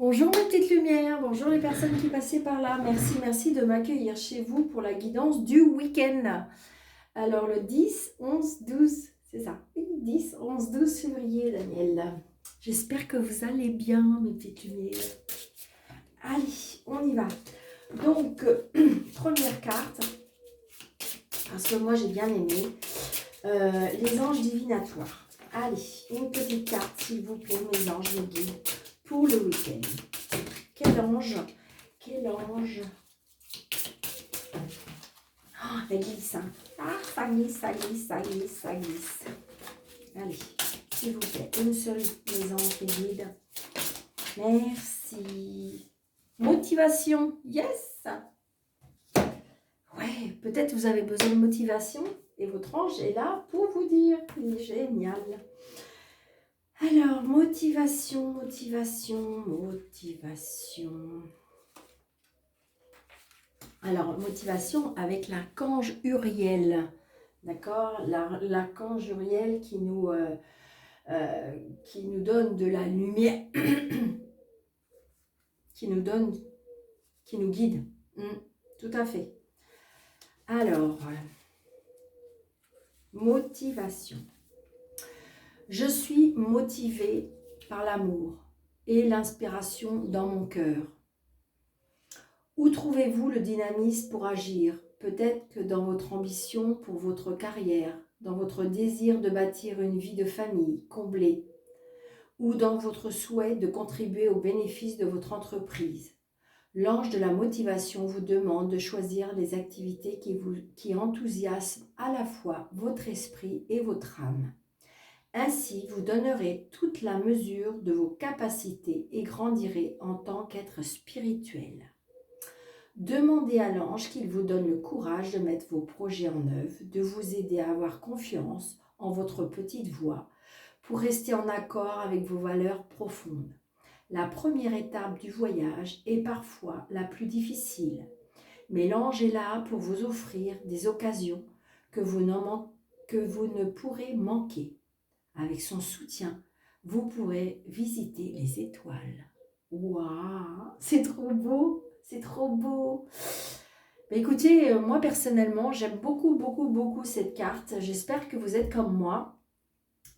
Bonjour mes petites lumières, bonjour les personnes qui passaient par là. Merci de m'accueillir chez vous pour la guidance du week-end. Alors le 10, 11, 12, c'est ça, oui, 10, 11, 12 février, Daniel. J'espère que vous allez bien mes petites lumières. Allez, on y va. Donc, première carte, parce que moi j'ai bien aimé, les anges divinatoires. Allez, une petite carte s'il vous plaît, mes anges, mes guides, pour le week-end. Quel ange? Quel ange? Oh, elle glisse. Hein. Ah, ça glisse, ça glisse, ça glisse, ça glisse. Allez, s'il vous plaît, une seule, mes anges, mes guides. Merci. Motivation, yes. Ouais, peut-être vous avez besoin de motivation et votre ange est là pour vous dire. Il est génial. Alors, motivation, motivation, motivation. Alors, motivation avec l'archange Uriel. D'accord, l'archange Uriel qui nous donne de la lumière, qui nous guide. Tout à fait. Alors, motivation. Je suis motivée par l'amour et l'inspiration dans mon cœur. Où trouvez-vous le dynamisme pour agir? Peut-être que dans votre ambition pour votre carrière, dans votre désir de bâtir une vie de famille comblée, ou dans votre souhait de contribuer aux bénéfices de votre entreprise. L'ange de la motivation vous demande de choisir les activités qui enthousiasment à la fois votre esprit et votre âme. Ainsi, vous donnerez toute la mesure de vos capacités et grandirez en tant qu'être spirituel. Demandez à l'ange qu'il vous donne le courage de mettre vos projets en œuvre, de vous aider à avoir confiance en votre petite voix pour rester en accord avec vos valeurs profondes. La première étape du voyage est parfois la plus difficile, mais l'ange est là pour vous offrir des occasions que vous ne pourrez manquer. Avec son soutien, vous pourrez visiter les étoiles. Waouh, c'est trop beau, c'est trop beau. Mais écoutez, moi personnellement, j'aime beaucoup cette carte. J'espère que vous êtes comme moi.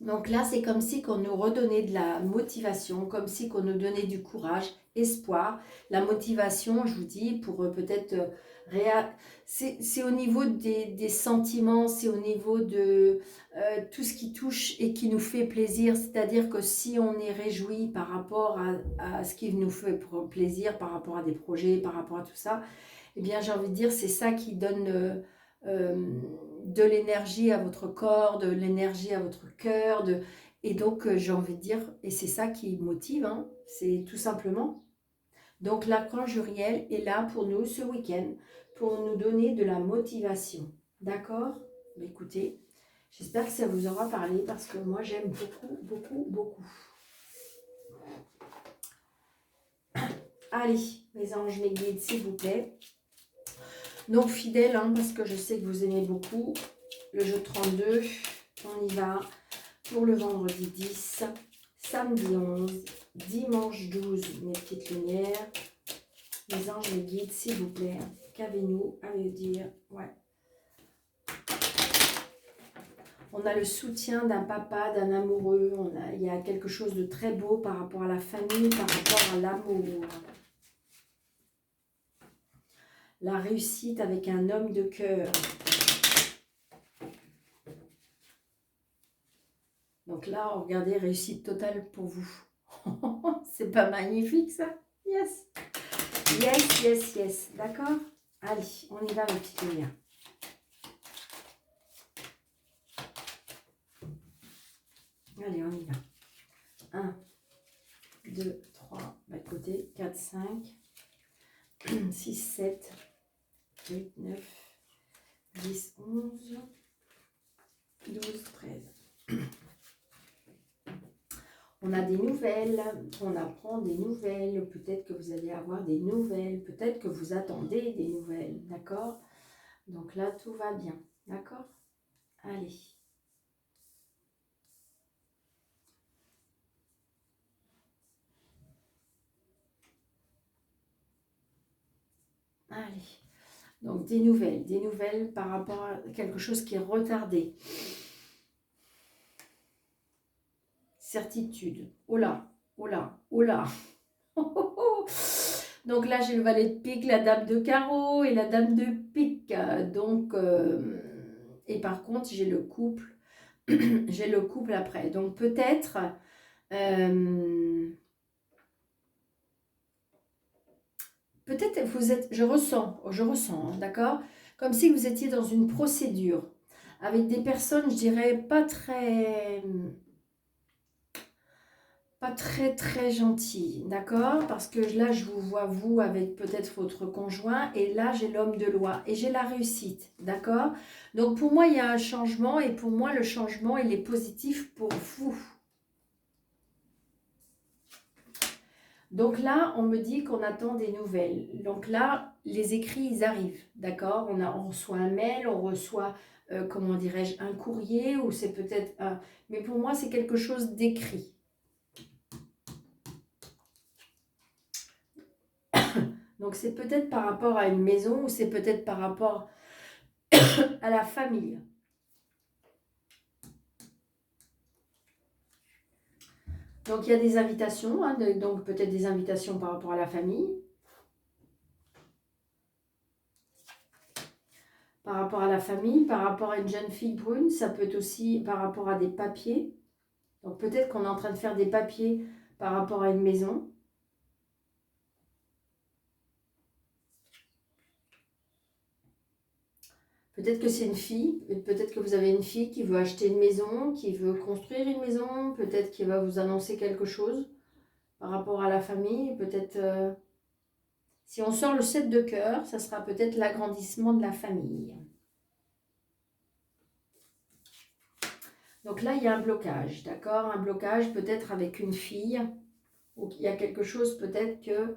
Donc là, c'est comme si qu'on nous redonnait de la motivation, comme si qu'on nous donnait du courage, espoir. La motivation, je vous dis, pour peut-être... c'est au niveau des sentiments, c'est au niveau de tout ce qui touche et qui nous fait plaisir. C'est-à-dire que si on est réjoui par rapport à ce qui nous fait plaisir, par rapport à des projets, par rapport à tout ça, eh bien j'ai envie de dire, c'est ça qui donne... de l'énergie à votre corps, de l'énergie à votre cœur, et donc j'ai envie de dire, et c'est ça qui motive, hein, c'est tout simplement. Donc l'archange Uriel est là pour nous ce week-end, pour nous donner de la motivation, d'accord? Écoutez, j'espère que ça vous aura parlé, parce que moi j'aime beaucoup. Allez, mes anges, mes guides, s'il vous plaît. Donc fidèle, hein, parce que je sais que vous aimez beaucoup le jeu 32. On y va pour le vendredi 10, samedi 11, dimanche 12, mes petites lumières. Les anges, les guides, s'il vous plaît, qu'avez-nous à me dire? Ouais. On a le soutien d'un papa, d'un amoureux. Il y a quelque chose de très beau par rapport à la famille, par rapport à l'amour. La réussite avec un homme de cœur. Donc là, regardez, réussite totale pour vous. C'est pas magnifique ça? Yes. Yes. D'accord? Allez, on y va, mes petites lumières. Allez, on y va. 1, 2, 3, bas de côté. 4, 5, 6, 7, 8, 9, 10, 11, 12, 13. On a des nouvelles, on apprend des nouvelles, peut-être que vous allez avoir des nouvelles, peut-être que vous attendez des nouvelles, d'accord? Donc là, tout va bien, d'accord? Allez. Allez. Donc, des nouvelles par rapport à quelque chose qui est retardé. Certitude. Oh là, oh là, oh là. Donc là, j'ai le valet de pique, la dame de carreau et la dame de pique. Donc, et par contre, j'ai le couple. J'ai le couple après. Donc, peut-être... peut-être vous êtes... Je ressens, hein, d'accord? Comme si vous étiez dans une procédure avec des personnes, je dirais, pas très gentil, d'accord? Parce que là, je vous vois, vous, avec peut-être votre conjoint, et là, j'ai l'homme de loi, et j'ai la réussite, d'accord? Donc, pour moi, il y a un changement, et pour moi, le changement, il est positif pour vous. Donc là, on me dit qu'on attend des nouvelles. Donc là, les écrits, ils arrivent, d'accord? On reçoit un mail, on reçoit, comment dirais-je, un courrier, ou c'est peut-être un... Mais pour moi, c'est quelque chose d'écrit. Donc, c'est peut-être par rapport à une maison ou c'est peut-être par rapport à la famille. Donc, il y a des invitations, hein, donc peut-être des invitations par rapport à la famille. Par rapport à la famille, par rapport à une jeune fille brune, ça peut être aussi par rapport à des papiers. Donc, peut-être qu'on est en train de faire des papiers par rapport à une maison. Peut-être que c'est une fille, peut-être que vous avez une fille qui veut acheter une maison, qui veut construire une maison, peut-être qu'il va vous annoncer quelque chose par rapport à la famille. Peut-être, si on sort le 7 de cœur, ça sera peut-être l'agrandissement de la famille. Donc là, il y a un blocage, d'accord? Un blocage peut-être avec une fille, ou il y a quelque chose peut-être que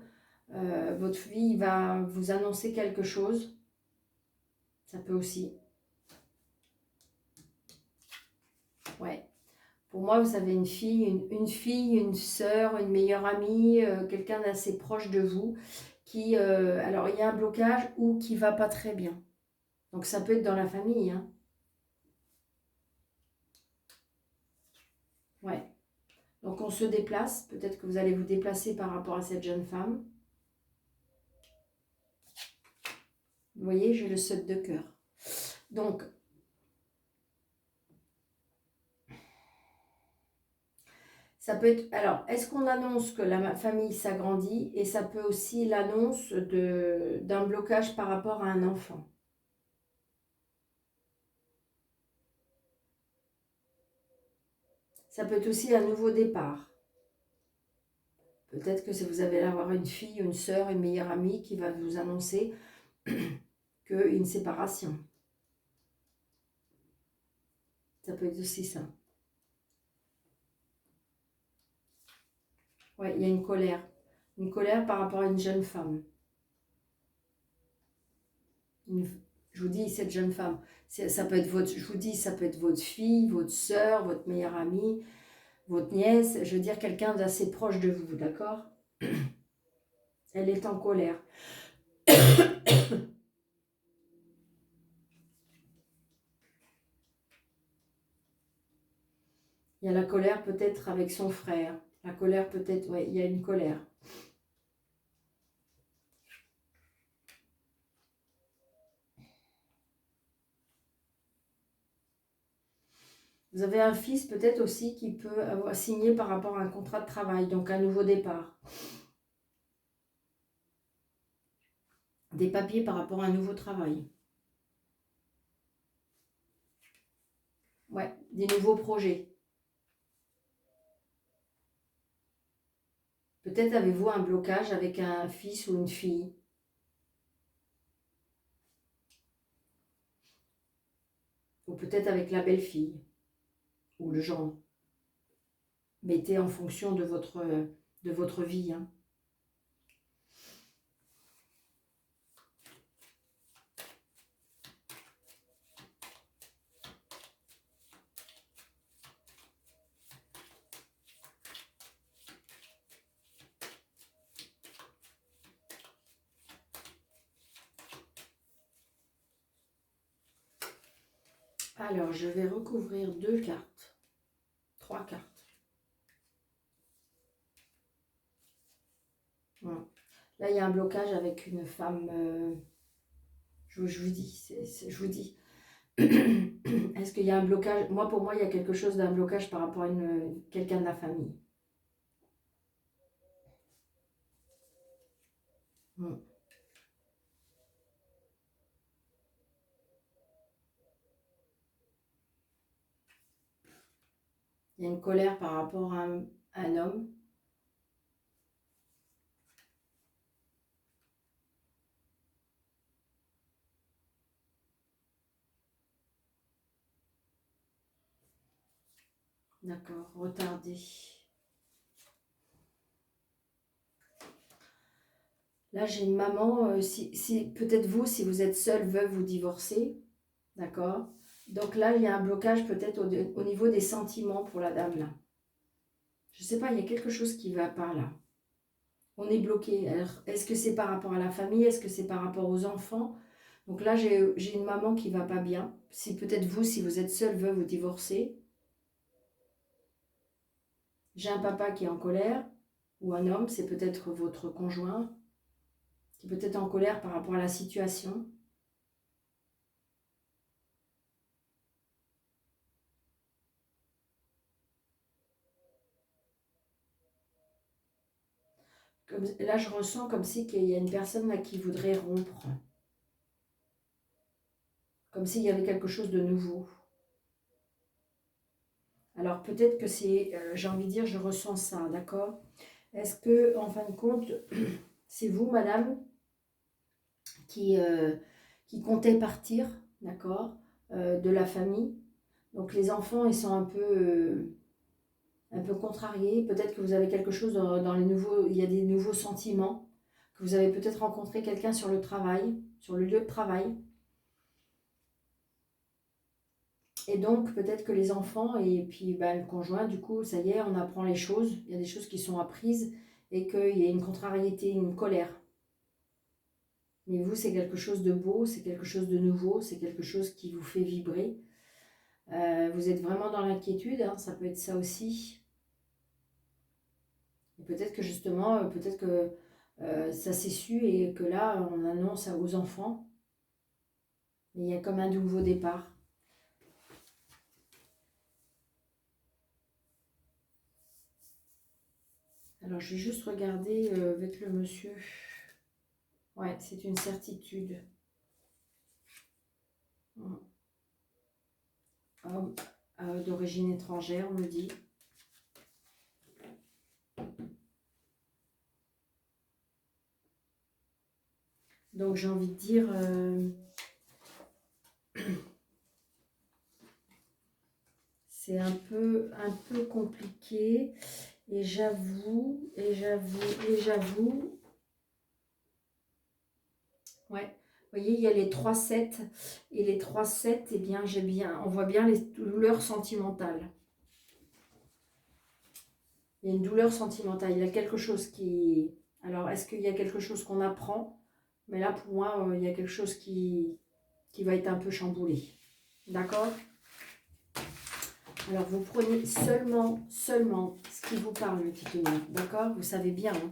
votre fille va vous annoncer quelque chose. Ça peut aussi. Ouais. Pour moi, vous avez une fille, une sœur, une meilleure amie, quelqu'un d'assez proche de vous qui, alors il y a un blocage ou qui va pas très bien. Donc ça peut être dans la famille, hein. Ouais. Donc on se déplace, peut-être que vous allez vous déplacer par rapport à cette jeune femme. Vous voyez, j'ai le 7 de cœur. Donc, ça peut être... Alors, est-ce qu'on annonce que la famille s'agrandit et ça peut aussi l'annonce d'un blocage par rapport à un enfant? Ça peut être aussi un nouveau départ. Peut-être que vous allez avoir une fille, une sœur, une meilleure amie qui va vous annoncer qu'une séparation. Ça peut être aussi ça. Oui, il y a une colère. Une colère par rapport à une jeune femme. Je vous dis, cette jeune femme, ça peut être je vous dis, ça peut être votre fille, votre sœur, votre meilleure amie, votre nièce, je veux dire quelqu'un d'assez proche de vous, d'accord? Elle est en colère. Il y a la colère peut-être avec son frère. La colère peut-être, oui, il y a une colère. Vous avez un fils peut-être aussi qui peut avoir signé par rapport à un contrat de travail, donc un nouveau départ. Des papiers par rapport à un nouveau travail. Ouais, des nouveaux projets. Peut-être avez-vous un blocage avec un fils ou une fille. Ou peut-être avec la belle-fille. Ou le gendre. Mettez en fonction de votre vie. Hein. Alors, je vais recouvrir 2 cartes. 3 cartes. Voilà. Là, il y a un blocage avec une femme. Je vous dis, je vous dis. Est-ce qu'il y a un blocage? Moi, pour moi, il y a quelque chose d'un blocage par rapport à quelqu'un de la famille. Hmm. Il y a une colère par rapport à un homme. D'accord, retardé. Là, j'ai une maman, peut-être vous, si vous êtes seule, veuve ou divorcée, d'accord? Donc là, il y a un blocage peut-être au niveau des sentiments pour la dame, là. Je ne sais pas, il y a quelque chose qui ne va pas, là. On est bloqué. Alors, est-ce que c'est par rapport à la famille? Est-ce que c'est par rapport aux enfants? Donc là, j'ai une maman qui ne va pas bien. Si peut-être vous, si vous êtes seule, veuve ou divorcée. J'ai un papa qui est en colère, ou un homme, c'est peut-être votre conjoint, qui peut être en colère par rapport à la situation. Là, je ressens comme si qu'il y a une personne là qui voudrait rompre. Comme s'il y avait quelque chose de nouveau. Alors, peut-être que c'est, j'ai envie de dire, je ressens ça, d'accord? Est-ce que, en fin de compte, c'est vous, madame, qui, qui comptait partir, d'accord, de la famille? Donc, les enfants, ils sont un peu contrariés. Peut-être que vous avez quelque chose dans les nouveaux, il y a des nouveaux sentiments, que vous avez peut-être rencontré quelqu'un sur le travail, sur le lieu de travail. Et donc, peut-être que les enfants et puis ben, le conjoint, du coup, ça y est, on apprend les choses. Il y a des choses qui sont apprises et qu'il y a une contrariété, une colère. Mais vous, c'est quelque chose de beau, c'est quelque chose de nouveau, c'est quelque chose qui vous fait vibrer. Vous êtes vraiment dans l'inquiétude, hein, ça peut être ça aussi. Et peut-être que justement, peut-être que ça s'est su et que là, on annonce aux enfants. Mais il y a comme un nouveau départ. Alors, je vais juste regarder avec le monsieur. Ouais, c'est une certitude. Homme d'origine étrangère, on me dit. Donc, j'ai envie de dire... c'est un peu compliqué. Et j'avoue... Ouais. Vous voyez, il y a les 3-7. Et les 3-7, eh bien, on voit bien les douleurs sentimentales. Il y a une douleur sentimentale. Il y a quelque chose qui... Alors, est-ce qu'il y a quelque chose qu'on apprend? Mais là, pour moi, il y a quelque chose qui va être un peu chamboulé. D'accord? Alors, vous prenez seulement ce qui vous parle, le petit lumière. D'accord? Vous savez bien. Hein?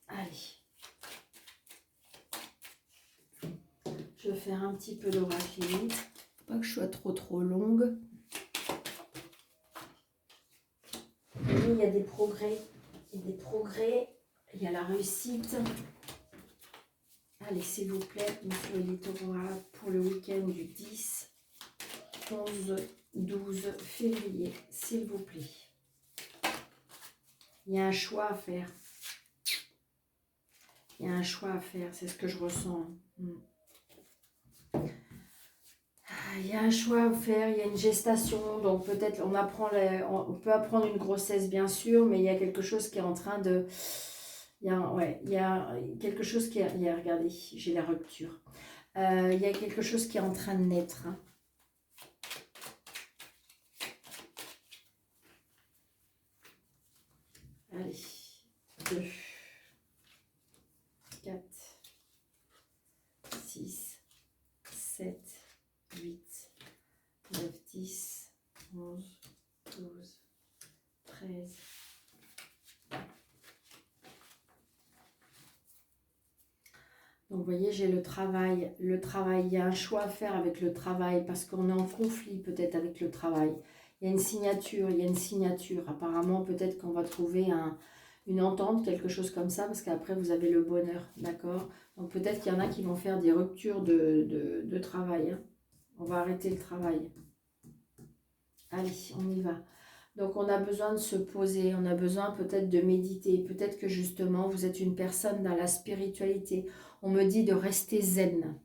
Allez. Je vais faire un petit peu d'oracle. Pas que je sois trop longue. Il y a des progrès. Il y a la réussite. Allez, s'il vous plaît, monsieur Littoral, pour le week-end du 10, 11, 12 février, s'il vous plaît. Il y a un choix à faire. Il y a un choix à faire, c'est ce que je ressens. Il y a un choix à faire, il y a une gestation, donc peut-être on peut apprendre une grossesse bien sûr, mais il y a quelque chose qui est en train de... il y a quelque chose qui est... Regardez, j'ai la rupture. Il y a quelque chose qui est en train de naître. Hein. Allez, 2, 4, 6, 13. Donc, vous voyez, j'ai le travail. Le travail, il y a un choix à faire avec le travail parce qu'on est en conflit peut-être avec le travail. Il y a une signature, il y a une signature. Apparemment, peut-être qu'on va trouver une entente, quelque chose comme ça, parce qu'après, vous avez le bonheur, d'accord? Donc, peut-être qu'il y en a qui vont faire des ruptures de travail. Hein. On va arrêter le travail. Allez, on y va. Donc, on a besoin de se poser, on a besoin peut-être de méditer. Peut-être que justement, vous êtes une personne dans la spiritualité. On me dit de rester zen.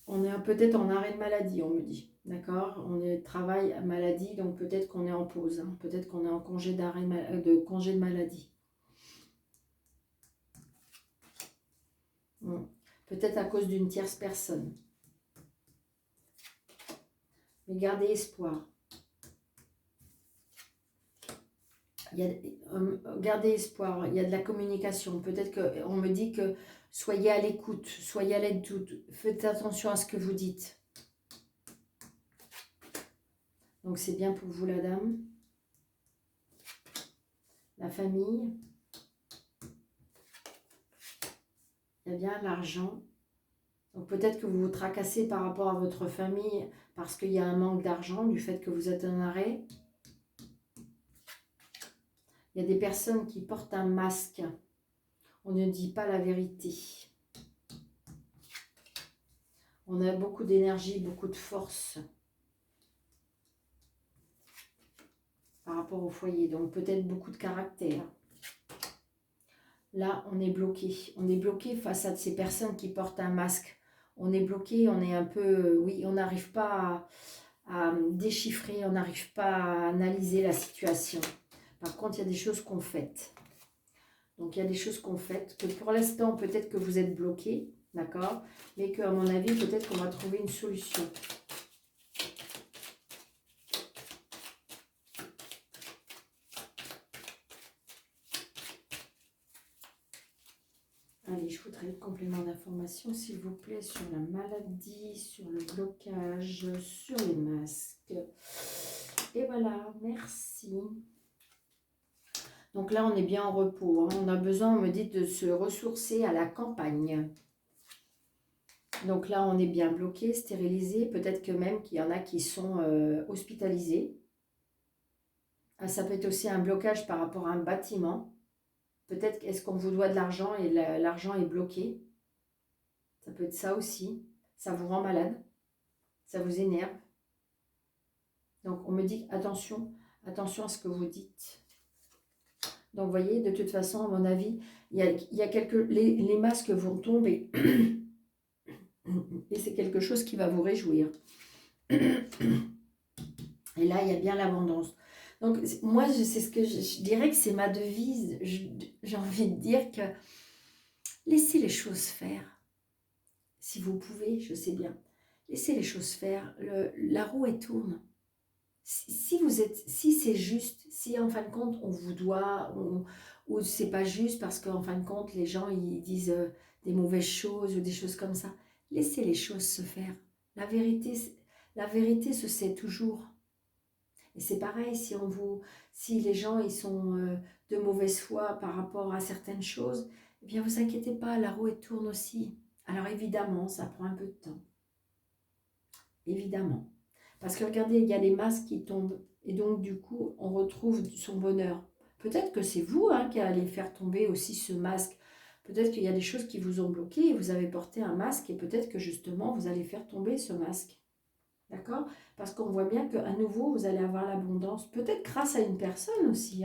On est peut-être en arrêt de maladie, on me dit. D'accord? On est travail, maladie, donc peut-être qu'on est en pause. Hein. Peut-être qu'on est en congé congé de maladie. Peut-être à cause d'une tierce personne. Mais gardez espoir. Gardez espoir, il y a de la communication. Peut-être qu'on me dit que soyez à l'écoute, soyez à l'écoute. Faites attention à ce que vous dites. Donc c'est bien pour vous la dame. La famille. Il y a bien l'argent. Donc peut-être que vous vous tracassez par rapport à votre famille parce qu'il y a un manque d'argent du fait que vous êtes en arrêt. Il y a des personnes qui portent un masque. On ne dit pas la vérité. On a beaucoup d'énergie, beaucoup de force par rapport au foyer. Donc peut-être beaucoup de caractère. Là, on est bloqué. On est bloqué face à ces personnes qui portent un masque. On est bloqué, on est un peu... Oui, on n'arrive pas à déchiffrer, on n'arrive pas à analyser la situation. Par contre, il y a des choses qu'on fait. Donc, il y a des choses qu'on fait, que pour l'instant, peut-être que vous êtes bloqué, d'accord? Mais qu'à mon avis, peut-être qu'on va trouver une solution. Allez, je voudrais le complément d'information, s'il vous plaît, sur la maladie, sur le blocage, sur les masques. Et voilà, merci. Donc là, on est bien en repos. Hein. On a besoin, on me dit, de se ressourcer à la campagne. Donc là, on est bien bloqué, stérilisé. Peut-être que même qu'il y en a qui sont hospitalisés. Ah, ça peut être aussi un blocage par rapport à un bâtiment. Peut-être est-ce qu'on vous doit de l'argent et l'argent est bloqué. Ça peut être ça aussi. Ça vous rend malade. Ça vous énerve. Donc, on me dit attention, attention à ce que vous dites. Donc, vous voyez, de toute façon, à mon avis, il y a quelques... Les masques vont tomber. Et c'est quelque chose qui va vous réjouir. Et là, il y a bien l'abondance. Donc, moi, c'est ce que je dirais que c'est ma devise. J'ai envie de dire que laissez les choses faire. Si vous pouvez, je sais bien. Laissez les choses faire. La roue, elle tourne. Si c'est juste, si en fin de compte, on vous doit, ou c'est pas juste parce qu'en fin de compte, les gens, ils disent des mauvaises choses ou des choses comme ça. Laissez les choses se faire. La vérité se sait toujours. Et c'est pareil, si les gens ils sont de mauvaise foi par rapport à certaines choses, eh bien vous inquiétez pas, la roue elle tourne aussi. Alors évidemment, ça prend un peu de temps. Évidemment. Parce que regardez, il y a les masques qui tombent. Et donc du coup, on retrouve son bonheur. Peut-être que c'est vous qui allez faire tomber aussi ce masque. Peut-être qu'il y a des choses qui vous ont bloqué et vous avez porté un masque et peut-être que justement, vous allez faire tomber ce masque. D'accord? Parce qu'on voit bien qu'à nouveau, vous allez avoir l'abondance. Peut-être grâce à une personne aussi.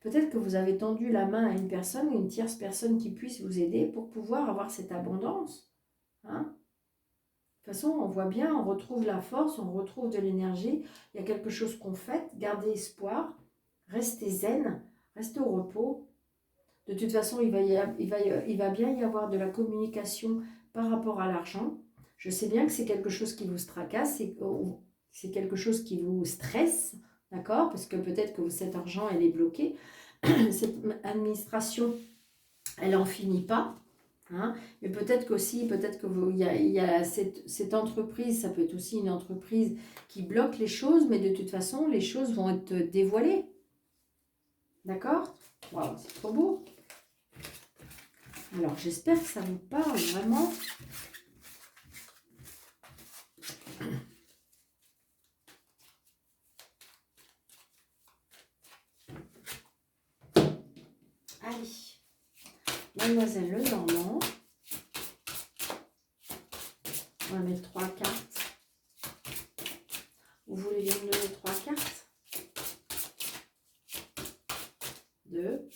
Peut-être que vous avez tendu la main à une personne, une tierce personne qui puisse vous aider pour pouvoir avoir cette abondance. De toute façon, on voit bien, on retrouve la force, on retrouve de l'énergie. Il y a quelque chose qu'on fait. Gardez espoir. Restez zen. Restez au repos. De toute façon, il va bien y avoir de la communication par rapport à l'argent. Je sais bien que c'est quelque chose qui vous tracasse, c'est quelque chose qui vous stresse, d'accord? Parce que peut-être que cet argent, elle est bloquée. Cette administration, elle n'en finit pas. Hein, mais peut-être qu'aussi, peut-être que il y a cette entreprise, ça peut être aussi une entreprise qui bloque les choses, mais de toute façon, les choses vont être dévoilées. D'accord? Waouh, c'est trop beau. Alors, j'espère que ça vous parle vraiment. Allez, Mademoiselle Lenormand. On va mettre 3 cartes. Vous voulez bien me donner 3 cartes? 2.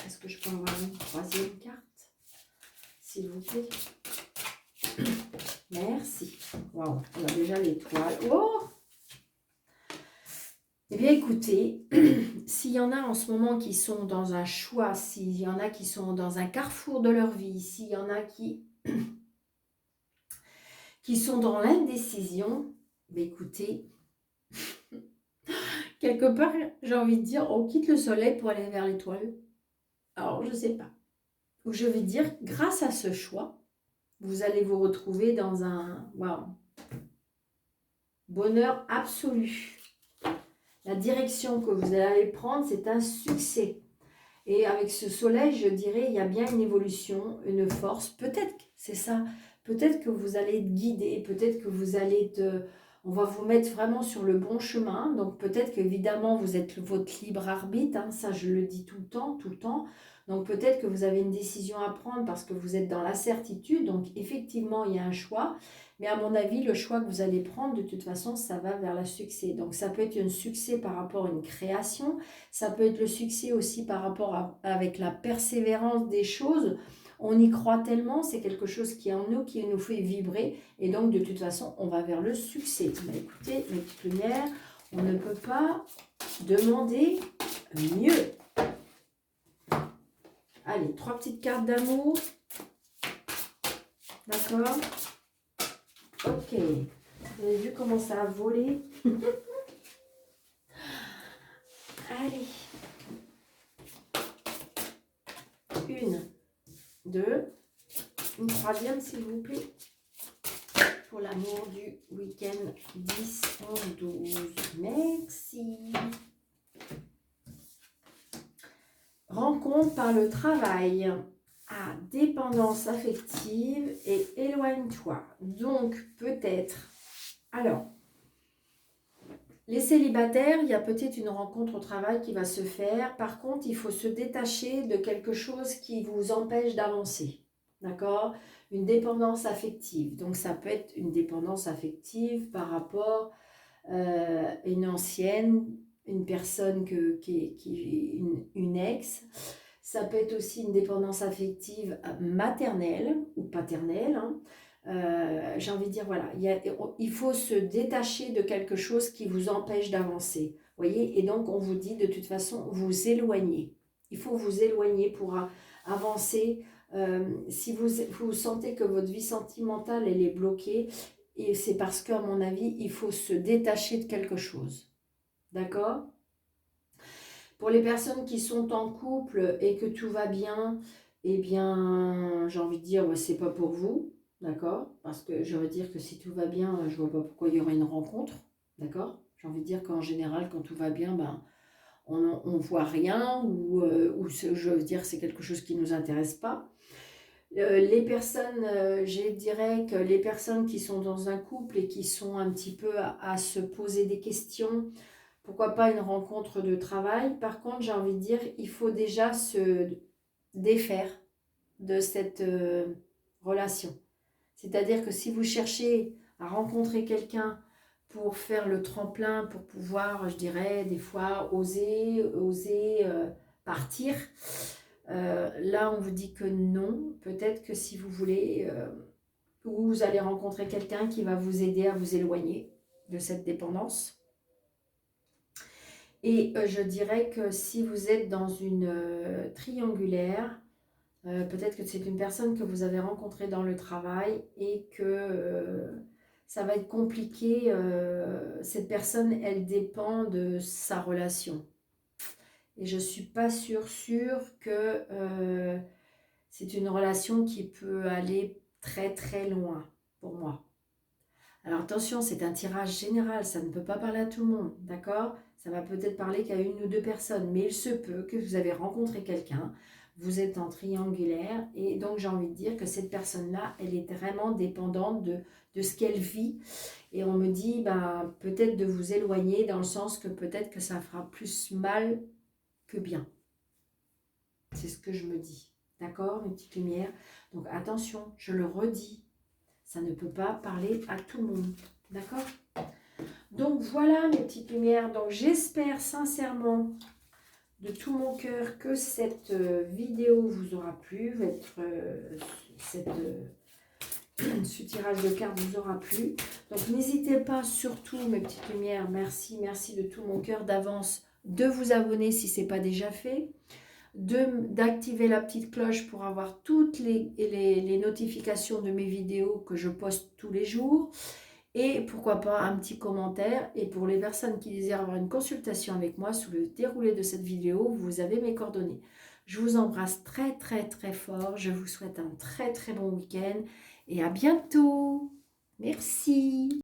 Est-ce que je peux avoir une troisième carte, s'il vous plaît? Merci. Waouh, on a déjà l'étoile. Oh! Eh bien, écoutez, s'il y en a en ce moment qui sont dans un choix, s'il y en a qui sont dans un carrefour de leur vie, s'il y en a qui sont dans l'indécision, ben écoutez, quelque part, j'ai envie de dire, on quitte le soleil pour aller vers l'étoile. Alors, je ne sais pas. Ou je vais dire, grâce à ce choix, vous allez vous retrouver dans un waouh, bonheur absolu. La direction que vous allez prendre, c'est un succès. Et avec ce soleil, je dirais, il y a bien une évolution, une force. Peut-être que c'est ça. Peut-être que vous allez être guidé. Peut-être que vous allez être... On va vous mettre vraiment sur le bon chemin. Donc peut-être qu'évidemment, vous êtes votre libre arbitre. Hein, ça, je le dis tout le temps, tout le temps. Donc peut-être que vous avez une décision à prendre parce que vous êtes dans la certitude. Donc effectivement, il y a un choix. Mais à mon avis, le choix que vous allez prendre, de toute façon, ça va vers le succès. Donc ça peut être un succès par rapport à une création. Ça peut être le succès aussi par rapport avec la persévérance des choses. On y croit tellement, c'est quelque chose qui est en nous, qui nous fait vibrer. Et donc, de toute façon, on va vers le succès. Bah, écoutez, mes petites lumières, on ne peut pas demander mieux. Allez, 3 petites cartes d'amour. D'accord? Ok. Vous avez vu comment ça a volé? Allez. 1, 2, une troisième s'il vous plaît. Pour l'amour du week-end 10, 11, 12. Merci. Rencontre par le travail. Ah, dépendance affective et éloigne-toi. Donc, peut-être. Alors, les célibataires, il y a peut-être une rencontre au travail qui va se faire. Par contre, il faut se détacher de quelque chose qui vous empêche d'avancer. D'accord? Une dépendance affective. Donc, ça peut être une dépendance affective par rapport à une ancienne, une personne une ex. Ça peut être aussi une dépendance affective maternelle ou paternelle. Hein. J'ai envie de dire, voilà, il faut se détacher de quelque chose qui vous empêche d'avancer. Voyez, et donc on vous dit de toute façon, vous éloigner. Il faut vous éloigner pour avancer. Si vous sentez que votre vie sentimentale, elle est bloquée, et c'est parce qu'à mon avis, il faut se détacher de quelque chose. D'accord ? Pour les personnes qui sont en couple et que tout va bien, eh bien, j'ai envie de dire, ouais, c'est pas pour vous, d'accord? Parce que je veux dire que si tout va bien, je vois pas pourquoi il y aurait une rencontre, d'accord? J'ai envie de dire qu'en général, quand tout va bien, ben, on voit rien ou je veux dire, c'est quelque chose qui nous intéresse pas. Les personnes, je dirais que les personnes qui sont dans un couple et qui sont un petit peu à se poser des questions, pourquoi pas une rencontre de travail. Par contre, j'ai envie de dire, il faut déjà se défaire de cette relation. C'est-à-dire que si vous cherchez à rencontrer quelqu'un pour faire le tremplin, pour pouvoir, je dirais, des fois oser partir, là on vous dit que non. Peut-être que si vous voulez, vous allez rencontrer quelqu'un qui va vous aider à vous éloigner de cette dépendance. Et je dirais que si vous êtes dans une triangulaire, peut-être que c'est une personne que vous avez rencontrée dans le travail et que ça va être compliqué. Cette personne, elle dépend de sa relation. Et je ne suis pas sûre que C'est une relation qui peut aller très très loin pour moi. Alors attention, c'est un tirage général, ça ne peut pas parler à tout le monde, d'accord? Ça va peut-être parler qu'à une ou deux personnes, mais il se peut que vous avez rencontré quelqu'un, vous êtes en triangulaire, et donc j'ai envie de dire que cette personne-là, elle est vraiment dépendante de ce qu'elle vit. Et on me dit, ben, peut-être de vous éloigner dans le sens que peut-être que ça fera plus mal que bien. C'est ce que je me dis. D'accord, mes petites lumières? Donc attention, je le redis, ça ne peut pas parler à tout le monde. D'accord? Donc voilà, mes petites lumières. Donc j'espère sincèrement de tout mon cœur que cette vidéo vous aura plu, ce tirage de cartes vous aura plu. Donc n'hésitez pas, surtout mes petites lumières, merci de tout mon cœur d'avance, de vous abonner si ce n'est pas déjà fait, d'activer la petite cloche pour avoir toutes les notifications de mes vidéos que je poste tous les jours. Et pourquoi pas un petit commentaire. Et pour les personnes qui désirent avoir une consultation avec moi, sous le déroulé de cette vidéo, vous avez mes coordonnées. Je vous embrasse très très très fort. Je vous souhaite un très très bon week-end et à bientôt. Merci.